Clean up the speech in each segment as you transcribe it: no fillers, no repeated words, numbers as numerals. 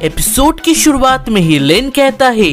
Episode की शुरुआत में ही लिन कहता है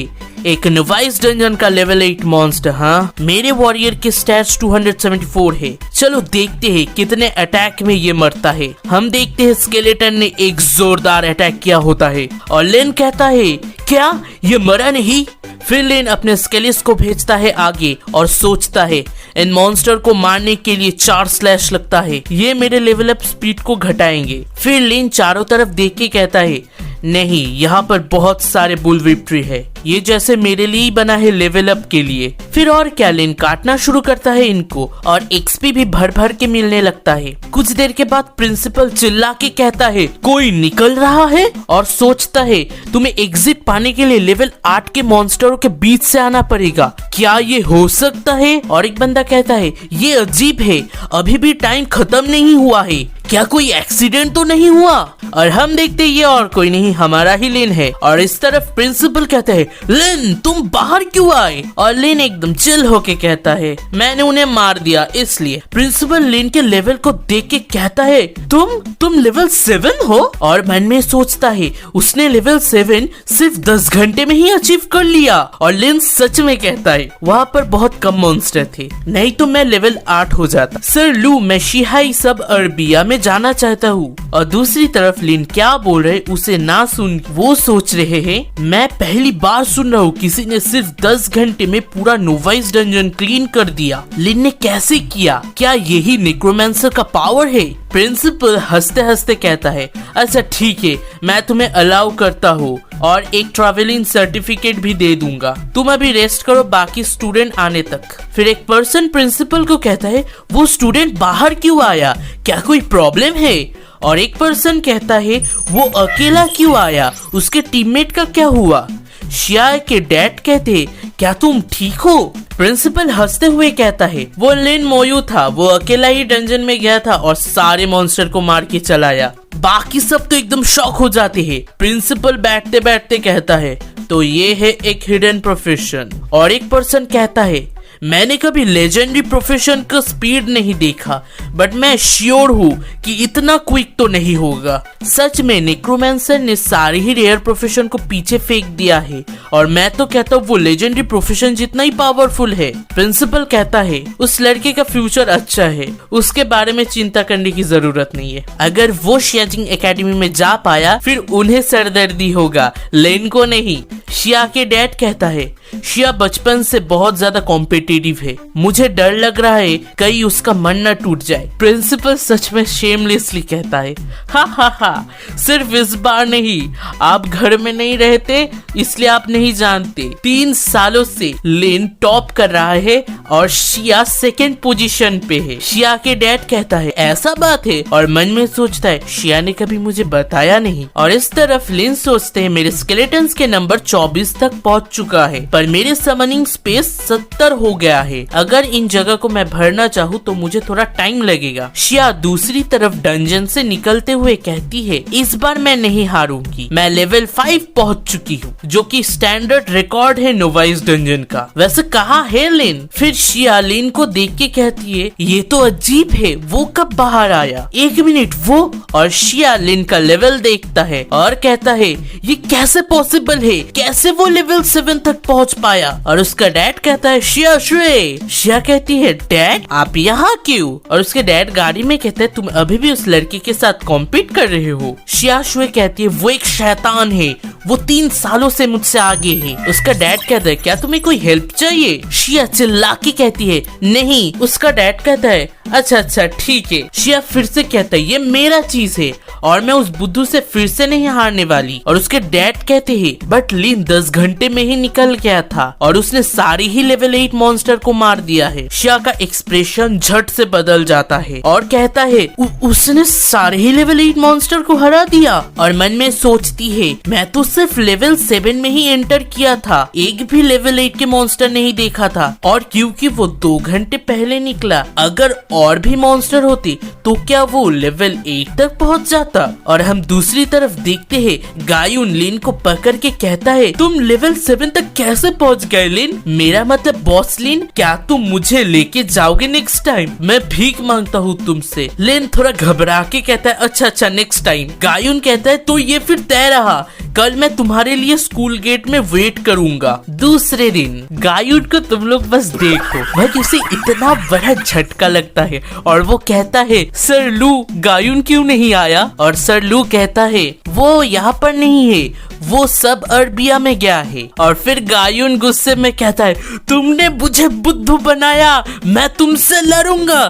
एक नोवाइस डंजन का लेवल 8 मॉन्स्टर। हाँ, मेरे वॉरियर के स्टैट्स 274 है। चलो देखते हैं कितने अटैक में ये मरता है। हम देखते हैं स्केलेटन ने एक जोरदार अटैक किया होता है और लिन कहता है क्या ये मरा नहीं। फिर लिन अपने स्केलिस को भेजता है आगे और सोचता है इन मॉन्स्टर को मारने के लिए 4 स्लैश लगता है, ये मेरे लेवल अप स्पीड को घटाएंगे। फिर लिन चारों तरफ देख के कहता है नहीं, यहाँ पर बहुत सारे बुलविप ट्री है, ये जैसे मेरे लिए ही बना है लेवल अप के लिए। फिर और क्या, लिन काटना शुरू करता है इनको और एक्सपी भी भर भर के मिलने लगता है। कुछ देर के बाद प्रिंसिपल चिल्ला के कहता है कोई निकल रहा है और सोचता है तुम्हें एग्जिट पाने के लिए लेवल 8 के मॉन्स्टरों के बीच से आना पड़ेगा। क्या ये हो सकता है? और एक बंदा कहता है ये अजीब है, अभी भी टाइम खत्म नहीं हुआ है, क्या कोई एक्सीडेंट तो नहीं हुआ? और हम देखते ये और कोई नहीं, हमारा ही लिन है। और इस तरफ प्रिंसिपल कहता है लिन तुम बाहर क्यों आए? और लिन एकदम चिल होके कहता है मैंने उन्हें मार दिया इसलिए। प्रिंसिपल लिन के लेवल को देख के कहता है तुम लेवल 7 हो? और मन में सोचता है उसने लेवल 7 सिर्फ 10 घंटे में ही अचीव कर लिया। और लिन सच में कहता है वहाँ पर बहुत कम मॉन्स्टर थे, नहीं तो मैं लेवल 8 हो जाता। सर लू मैं शिहाई सब अरबिया में जाना चाहता हूँ। और दूसरी तरफ लिन क्या बोल रहे उसे ना सुन वो सोच रहे हैं मैं पहली बार सुन रहा हूँ किसी ने सिर्फ 10 घंटे में पूरा नोवाइस डंजन क्लीन कर दिया। लिन ने कैसे किया? क्या यही नेक्रोमैंसर का पावर है? प्रिंसिपल हंसते हंसते कहता है अच्छा ठीक है, मैं तुम्हें अलाउ करता हूँ और एक ट्रैवलिंग सर्टिफिकेट भी दे दूंगा, तुम अभी रेस्ट करो बाकी स्टूडेंट आने तक। फिर एक पर्सन प्रिंसिपल को कहता है वो स्टूडेंट बाहर क्यों आया, क्या कोई प्रॉब्लम है? और एक पर्सन कहता है वो अकेला क्यों आया, उसके टीममेट का क्या हुआ? शिया के डैड कहते क्या तुम ठीक हो? प्रिंसिपल हंसते हुए कहता है वो लिन मोयू था, वो अकेला ही डंजन में गया था और सारे मॉन्स्टर को मार के चला आया। बाकी सब तो एकदम शॉक हो जाते हैं। प्रिंसिपल बैठते बैठते कहता है तो ये है एक हिडन प्रोफेशन। और एक पर्सन कहता है मैंने कभी लेजेंडरी प्रोफेशन का स्पीड नहीं देखा, बट मैं श्योर हूँ कि इतना क्विक तो नहीं होगा। सच में नेक्रोमैंसर ने सारी ही रेयर प्रोफेशन को पीछे फेंक दिया है और मैं तो कहता हूँ वो लेजेंडरी प्रोफेशन जितना ही पावरफुल है। प्रिंसिपल कहता है उस लड़के का फ्यूचर अच्छा है, उसके बारे में चिंता करने की जरूरत नहीं है। अगर वो शियाजिंग एकेडमी में जा पाया फिर उन्हें सरदर्दी होगा, लिन को नहीं। शिया के डैड कहता है शिया बचपन से बहुत ज्यादा कॉम्पिटिटिव है, मुझे डर लग रहा है कहीं उसका मन न टूट जाए। प्रिंसिपल सच में शेमलेसली कहता है हा, सिर्फ इस बार नहीं, आप घर में नहीं रहते इसलिए आप नहीं जानते 3 सालों से लिन टॉप कर रहा है और शिया सेकंड पोजीशन पे है। शिया के डैड कहता है ऐसा बात है? और मन में सोचता है शिया ने कभी मुझे बताया नहीं। और इस तरफ लिन सोचते हैं मेरे स्केलेटन्स के नंबर 24 तक पहुंच चुका है पर मेरे समनिंग स्पेस 70 हो गया है, अगर इन जगह को मैं भरना चाहूँ तो मुझे थोड़ा टाइम लगेगा। शिया दूसरी तरफ डंजन से निकलते हुए कहती है इस बार मैं नहीं हारूंगी, मैं लेवल 5 पहुंच चुकी हूँ जो कि स्टैंडर्ड रिकॉर्ड है नोवाइस डंजन का। वैसे कहाँ है लिन? फिर शिया लिन को देख के कहती है ये तो अजीब है, वो कब बाहर आया? 1 मिनट वो। और शिया लिन का लेवल देखता है और कहता है ये कैसे पॉसिबल है, कैसे वो लेवल 7 तक पहुंच पाया? और उसका डैड कहता है शिया श्रे। शिया कहती है डैड आप यहाँ क्यों? और उसके डैड गाड़ी में कहते हैं तुम अभी भी उस लड़की के साथ कॉम्पीट कर रहे हो? शिया श्रे कहती है वो एक शैतान है, वो 3 सालों से मुझसे आगे है। उसका डैड कहता है क्या तुम्हें कोई हेल्प चाहिए? शिया चिल्ला के कहती है नहीं। उसका डैड कहता है अच्छा ठीक है। शिया फिर से कहता है ये मेरा चीज है और मैं उस बुद्धू से फिर से नहीं हारने वाली। और उसके डैड कहते हैं बट लिन 10 घंटे में ही निकल गया था और उसने सारी ही लेवल 8 मॉन्स्टर को मार दिया है। शिया का एक्सप्रेशन झट से बदल जाता है और कहता है उसने सारे ही लेवल 8 मॉन्स्टर को हरा दिया। और मन में सोचती है मैं तो सिर्फ लेवल 7 में ही एंटर किया था, एक भी लेवल 8 के मॉन्स्टर नहीं देखा था। और क्योंकि वो 2 घंटे पहले निकला, अगर और भी मॉन्स्टर होते तो क्या वो लेवल 8 तक पहुंच जाता? और हम दूसरी तरफ देखते हैं गायुन लिन को पकड़ के कहता है तुम लेवल 7 तक कैसे पहुंच गए लिन? मेरा मतलब बॉस लिन, क्या तुम मुझे लेके जाओगे नेक्स्ट टाइम? मैं भीख मांगता हूँ तुमसे। लिन थोड़ा घबरा के कहता है अच्छा नेक्स्ट टाइम। गायुन कहता है तो ये फिर तय रहा कल मैं तुम्हारे लिए स्कूल गेट में वेट करूंगा। दूसरे दिन गायुन को तुम लोग बस देखो, भाई उसे इतना बड़ा झटका लगता है और वो कहता है सर लू गायुन क्यों नहीं आया? और सर लू कहता है वो यहाँ पर नहीं है, वो सब अरबिया में गया है। और फिर गायुन गुस्से में कहता है तुमने मुझे बुद्धू बनाया, मैं तुमसे लड़ूंगा।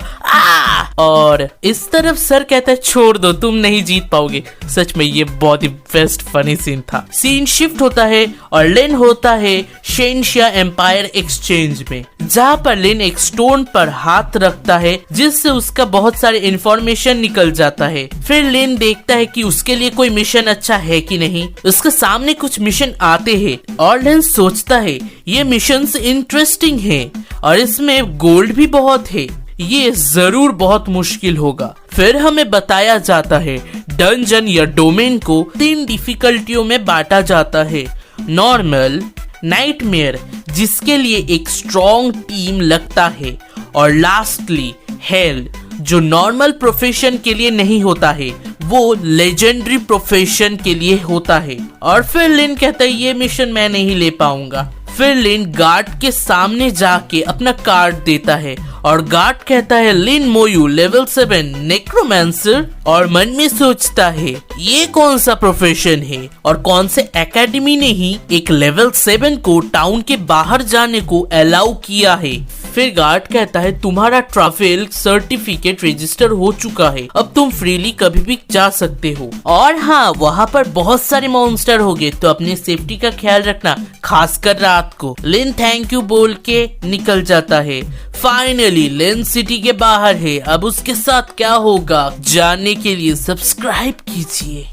और इस तरफ सर कहता है छोड़ दो, तुम नहीं जीत पाओगे। सच में ये बहुत ही बेस्ट फनी सीन था। सीन शिफ्ट होता है और लिन होता है शेनशिया एम्पायर एक्सचेंज में, जहाँ पर लिन एक स्टोन पर हाथ रखता है जिससे उसका बहुत सारे इंफॉर्मेशन निकल जाता है। फिर लिन देखता है कि उसके लिए कोई मिशन अच्छा है कि नहीं। उसके सामने कुछ मिशन आते हैं और लिन सोचता है ये मिशंस इंटरेस्टिंग है और इसमें गोल्ड भी बहुत है, ये जरूर बहुत मुश्किल होगा। फिर हमें बताया जाता है डंजन या डोमेन को 3 डिफिकल्टियों में बांटा जाता है, नॉर्मल, नाइटमेयर जिसके लिए एक स्ट्रॉन्ग टीम लगता है, और लास्टली हेल जो नॉर्मल प्रोफेशन के लिए नहीं होता है, वो लेजेंडरी प्रोफेशन के लिए होता है। और फिर लिन कहता है ये मिशन मैं नहीं ले पाऊंगा। फिर लिन गार्ड के सामने जाके अपना कार्ड देता है और गार्ड कहता है लिन मोयू लेवल 7 नेक्रोमैंसर, और मन में सोचता है ये कौन सा प्रोफेशन है और कौन से एकेडमी ने ही एक लेवल 7 को टाउन के बाहर जाने को अलाउ किया है। फिर गार्ड कहता है तुम्हारा ट्रैवल सर्टिफिकेट रजिस्टर हो चुका है, अब तुम फ्रीली कभी भी जा सकते हो। और हाँ, वहाँ पर बहुत सारे मॉन्स्टर होंगे तो अपनी सेफ्टी का ख्याल रखना, खासकर रात को। लिन थैंक यू बोल के निकल जाता है। फाइनली लिन सिटी के बाहर है, अब उसके साथ क्या होगा जानने के लिए सब्सक्राइब कीजिए।